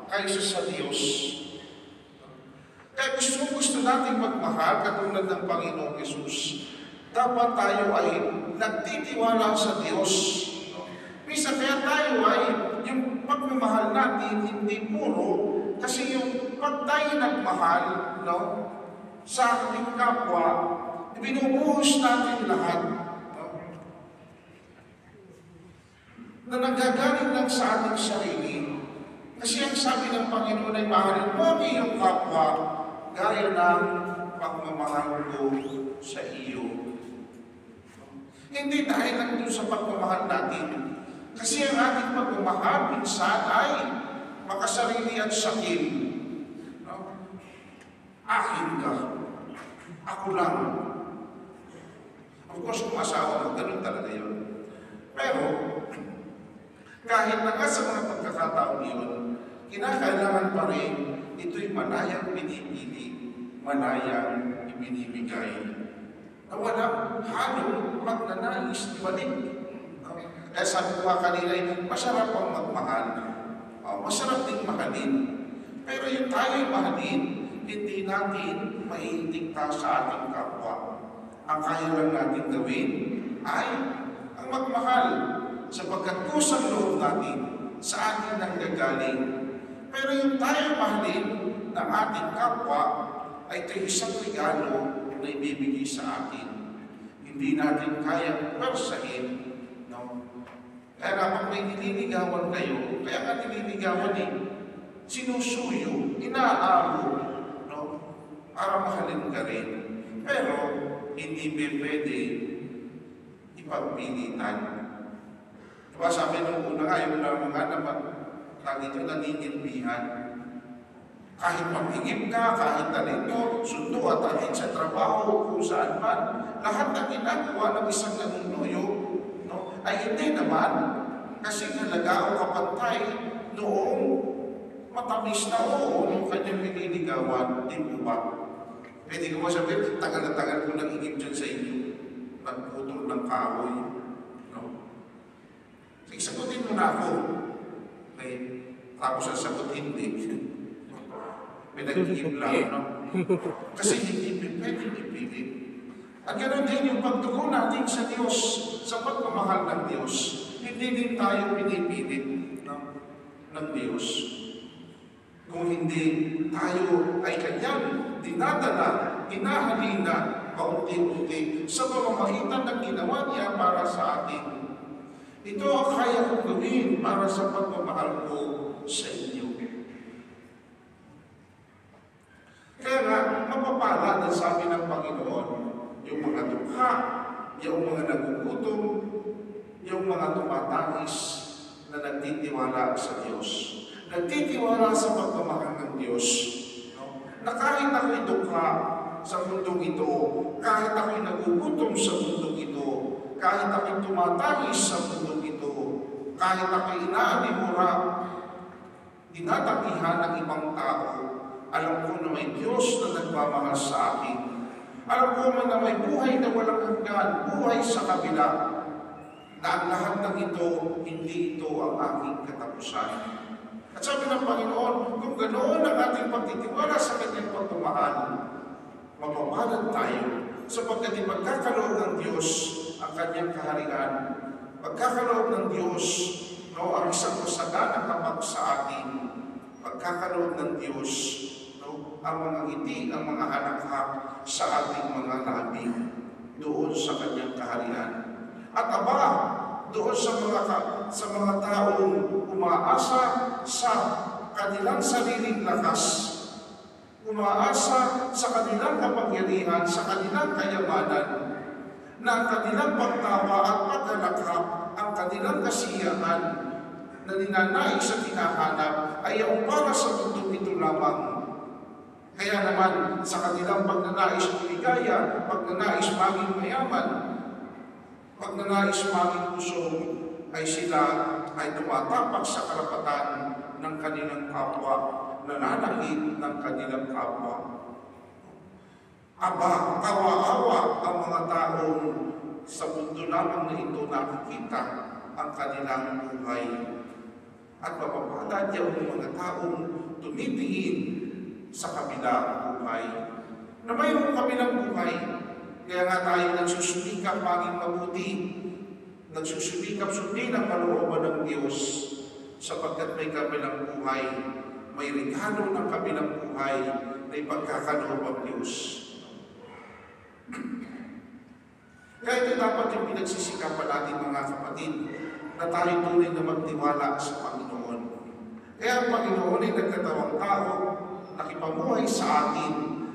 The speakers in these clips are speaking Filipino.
kaysa sa Diyos. Kaya gusto nating magmahal katulad ng Panginoong Yesus. Dapat tayo ay nagtitiwala sa Diyos. Minsan kaya tayo ay, yung pagmamahal natin, hindi puro, kasi yung pag tayo nagmahal, no, sa ating kapwa, binubuhos natin lahat, no, na nagagaling lang sa ating sarili. Kasi ang sabi ng Panginoon ay mahalin mo ang iyong kapwa, gaya ng pagmamahal ko sa iyo. Hindi dahil lang doon sa pagmamahal natin. Kasi ang ating pagmamahal minsan ay makasarili at sakil. No? Akin ka. Ako lang. Of course, kung asawa mo, ganun talaga yun. Pero, kahit na nga sa mga pagkakataon yun, kinakailangan pa rin ito'y malayang pinipili, malayang ibinibigay. Na walang halong magnanais ibalik. Kaya sabi ko kanina, masarap ang magmahal. Masarap din mahalin. Pero yung tayo'y mahalin, hindi natin maiindigta sa ating kapwa. Ang kaya lang natin gawin ay ang magmahal sapagkat kusang loob natin sa atin nang gagaling. Pero yung tayo mahalin ng ating kapwa ay ito isang regalo na ibibigay sa atin. Hindi natin kaya persahin. No? Kaya nga pag may nililigawan kayo, kaya nga nililigawan sinusuyo, inaaro, no? Para mahalin ka rin. Pero hindi pwede ipagpilitan. Diba sabi nung una nga, yung mga naman, lagi ito naninilbihan. Kahit maghigip ka, kahit talento, sundo at atin sa trabaho, kung saan man, lahat na ginagawa ng isang nanunuyo, no, ay hindi naman kasi nalagao kapantay noong matamis na oo nung kanyang piniligawan, di po ba? Pwede ko masabihin, tagal na tagal ko nag-igip dyan sa inyo, nagputol ng kahoy. No? Sige, sagutin mo na ako. Okay. Tapos ang sagot, hindi. May nag-igip lang, no? Kasi hindi pwede ipilit. At ganoon din yung pagtugon natin sa Diyos, sa pagmamahal ng Diyos. Hindi din tayo pinipilit ng Diyos. Kung hindi tayo ay kanyang dinadala, hinahalina, paunti-unti, sa pamamagitan ng ginawa niya para sa atin. Ito ang kaya kong gawin para sa pagmamahal ko sa inyo. Kaya nga, mapapala na sabi ng Panginoon, yung mga dukha, yung mga nagugutom, yung mga tumatangis na nagtitiwala sa Diyos. Nagtitiwala sa pagmamahal ng Diyos. No? Na kahit ako'y dukha sa mundong ito, kahit ako'y nagugutom sa mundong ito, kahit ako'y tumatangis sa mundong ito, kahit ako'y inaanimura, dinadakihan ng ibang tao, alam ko na may Diyos na nagmamahal sa akin. Alam ko na may buhay na walang hanggan, buhay sa kabila, na ang lahat ng ito, hindi ito ang aking katapusan. At sabi ng Panginoon, kung ganoon ang ating pagtitiwala sa kanyang pagmamahal, mapapalad tayo sapagkat ipagkakaroon ng Diyos ang kanyang kaharian. Pagkakaroon ng Diyos, no, ang isang kasaganang kapag sa atin. Pagkakaroon ng Diyos, no, ang mga ngiti, ang mga halakhak sa ating mga labi doon sa kanyang kaharian. At aba, doon sa mga taong umaasa sa kanilang sariling lakas, umaasa sa kanilang kapangyarihan, sa kanilang kayamanan, na ang kanilang pagtawa at paghalakak, ang kanilang kasiyahan na ninanais sa tinahanap ay ang para sa mundo ito lamang. Kaya naman sa kanilang pagnanais maligaya, pagnanais maging mayaman, pagnanais maging usong, ay sila ay tumatapak sa karapatan ng kanilang kapwa, nananakit ng kanilang kapwa. Aba, kawa-awa ang mga taong sa mundo lamang na ito nakikita ang kanilang buhay. At mapapalad yung mga taong tumitingin sa kabilang buhay. Na mayroong kabilang buhay, kaya nga tayo nagsusumikap maging mabuti, nagsusumikap sundin ang kalooban ng Diyos, sapagkat may kabilang buhay, may regalo ng kabilang buhay na ipagkakaloob ang Diyos. Kaya ito dapat yung pinagsisikapan natin mga kapatid, na tayo tunay na magtiwala sa Panginoon. Kaya ang Panginoon ay nagkatawang tao, nakipamuhay sa atin,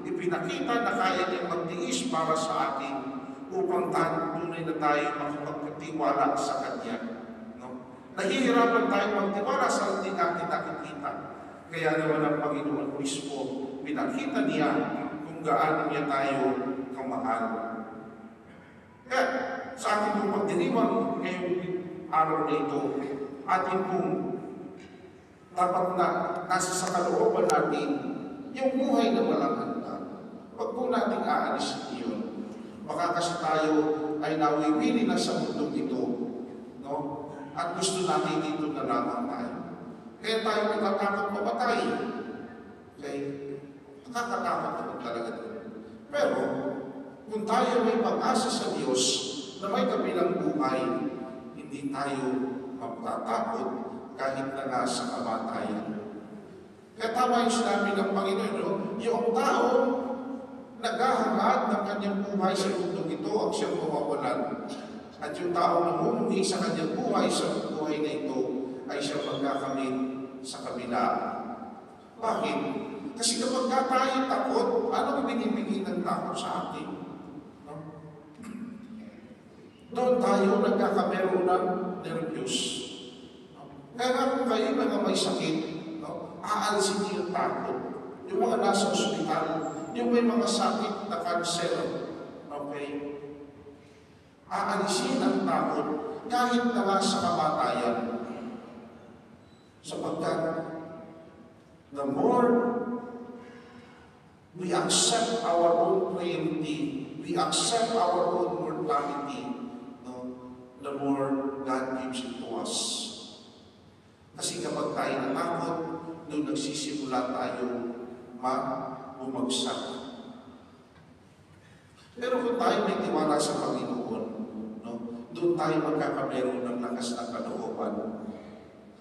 ipinakita na kaya niyang magtiis para sa atin, upang tunay na tayo makapagkatiwala sa Kanya. No? Nahihirapan tayo magtiwala sa hindi natin nakikita. Kaya naman ang Panginoon mismo, pinakita niya kung gaano niya tayo kamahal. Kaya sa ating pong pagdiriwang ngayong araw na ito, ating pong dapat na nasa sa kalooban natin yung buhay na walang handa. Huwag po natin aalis iyon. Baka kasi tayo ay nawiwili na sa mundong ito, no? At gusto natin dito na lamang tayo. Kaya tayo natatakot mamatay. Okay? Nakakatakot naman talaga ito. Pero, kung tayo may pag-asa sa Diyos na may kabilang buhay, hindi tayo magtatakot kahit na nga sa kamatayan. Kaya tama yung sinabi ng Panginoon, no? Yung tao naghahangad ng kanyang buhay sa mundong ito ang siyang mawawalan. At yung tao na mumuhi sa kanyang buhay sa buhay na ito ay siyang magkakamit sa kabila. Bakit? Kasi kapag tayo takot, ano binibigay ng takot sa atin? No? Doon tayo nagkakameron ng nervyos. No? Kaya nga kung kayo mga may sakit, no? Aalisin niyo yung takot. Yung mga nasa ospital, yung may mga sakit na cancer, okay? Aalisin ang takot kahit na nga sa kamatayan. Sapagkat the more we accept our own frailty, we accept our own mortality, no, the more God gives it to us. Kasi kapag tayo natakot, doon nagsisimula tayo bumagsak. Pero kung tayo may tiwala sa Panginoon, no, doon tayo magkakameron ng lakas ng kalooban.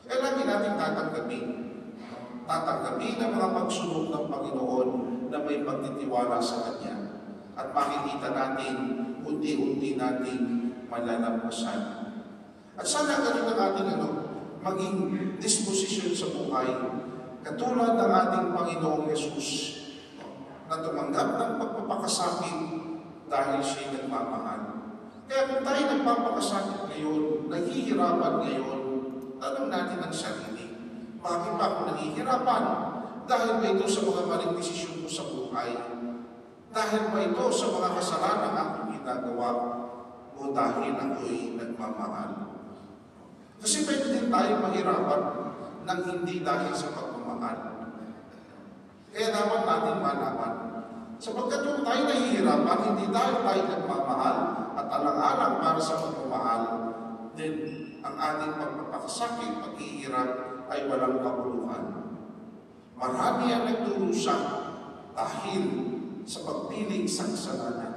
Kaya lagi natin tatanggapin ang mga pagsubok ng Panginoon na may pagtitiwala sa Kanya. At makikita natin, unti-unti natin malalampasan. At sana ganun ang ating maging disposisyon sa buhay. Katulad ng ating Panginoong Yesus na tumanggap ng pagpapakasakit dahil siya'y nagmamahal. Kaya kung tayo nagpapakasakit ngayon, naghihirapan ngayon, tanong natin ang sarili. Bakit pa ako naghihirapan? Dahil ba ito sa mga maling desisyon ko sa buhay? Dahil ba ito sa mga kasalanan akong ginagawa? O dahil ako'y nagmamahal? Kasi pwede din tayo mahirapan nang hindi dahil sa pagmamahal. Kaya dapat natin malaman. Sapagkat kung tayo nahihirapan, hindi dahil tayo nagmamahal at alang-alang para sa pagmamahal, then ang ating pagpapakasakit, paghihirap ay walang kabuluhan. Marami ang nagdurusa dahil sa pagpiling sa kasalanan.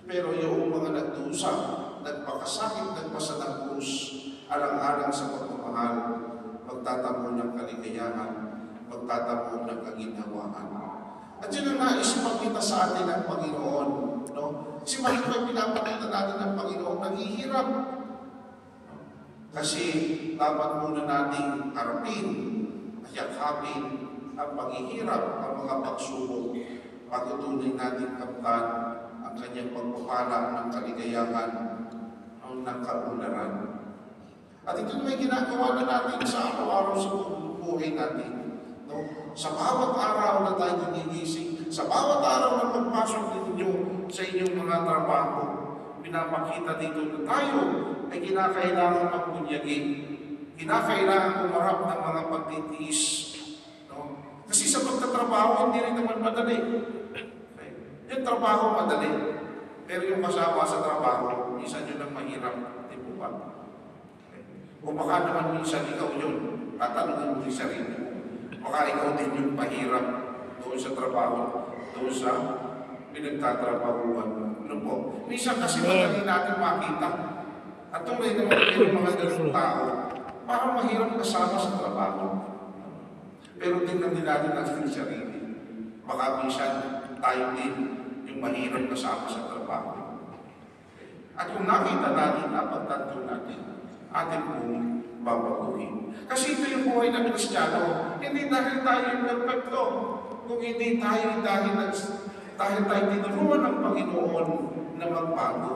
Pero yung mga nagdurusa, nagpakasakit, nagpasa ng krus, alang-alang sa pagmamahal, magtatamo ng kaligayahan, magtatamo ng kaginhawaan. At yun ang nais ipakita sa atin ng Panginoon. No? Kasi bakit may pinapakita natin ng Panginoon? Naghihirap. Kasi dapat muna nating harapin, yakapin ang paghihirap, ang mga pagsubok, pagtutunay natin kamtan ang kanyang pagpapala ng kaligayahan ng kaunlaran. At ito na may ginagawa na natin sa araw-araw sa buhay natin. No? Sa bawat araw na tayo gumigising, sa bawat araw na pagpasok ninyo sa inyong mga trabaho, pinapakita dito na tayo ay kinakailangan magbunyagi. Kinakailangan kumarap ng mga pagtitiis. No? Kasi sa pagtatrabaho, hindi rin naman madali. Okay? Yung trabaho madali. Pero yung kasama sa trabaho, minsan yun ang mahirap. Di po ba? Okay? O baka naman minsan ikaw yun. tatanungin mo yung sarili mo. Baka ikaw din yung pahirap doon sa trabaho, doon sa pinagtatrabahuan mo. Ano po? Minsan kasi madali natin makita. At tunay naman yung mga ganung tao, parang mahirap kasama sa trabaho. Pero tingnan din natin ang ating sarili. Baka minsan tayo din yung mahirap kasama sa trabaho. At kung nakita natin, napagtanto natin, atin pong babaguhin. Kasi ito yung buhay ng Kristiyano. Hindi dahil tayo yung perfecto. Kung hindi tayo dahil tayo tinuruan ng Panginoon na magbago.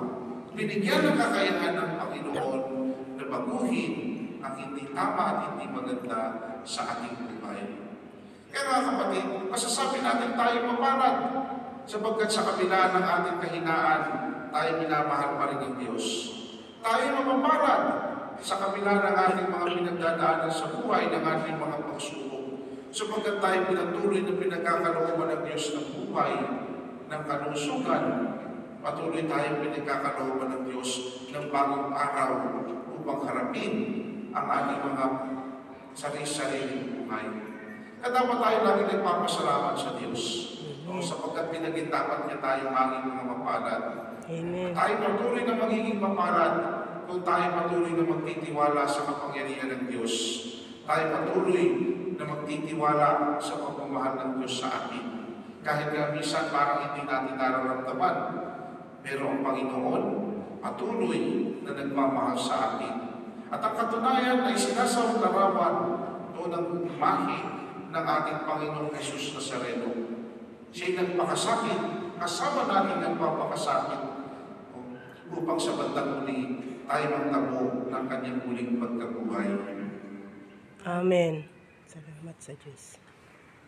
Binigyan ng kakayahan ng Panginoon na baguhin ang hindi tama at hindi maganda sa ating buhay. Kaya mga kapatid, masasabi natin tayo mapalad sapagkat sa kabila ng ating kahinaan, tayo minamahal pa rin ng Diyos. Tayo mapapalad sa kabila ng ating mga pinagdadaanan sa buhay ng ating mga pagsubok. Sapagkat tayo pinatuloy na pinagkakalooban ng Diyos ng buhay, ng kalusugan, patuloy tayong pinagkakalooban ng Diyos ng bagong araw upang harapin ang ating mga sarili-sariling buhay. Kaya dapat tayo lagi nagpapasalamat sa Diyos. Sapagkat pinagindapat niya tayong maging mga mapalad. Amen. Tayo patuloy na magiging mapalad kung tayo patuloy na magtitiwala sa kapangyarihan ng Diyos. Tayo patuloy na magtitiwala sa pagmamahal ng Diyos sa atin. Kahit nga minsan parang hindi natin nararamdaman, pero ang Panginoon patuloy na nagmamahal sa atin. At ang katunayan ay sinasawang larawan doon ang imahe ng ating Panginoong Jesus Nazareno. Siya'y nagpakasakit, kasama natin nagpapakasakit upang sa bandang huli tayo magtamo ng kanyang muling pagkabuhay. Amen. Salamat sa Diyos.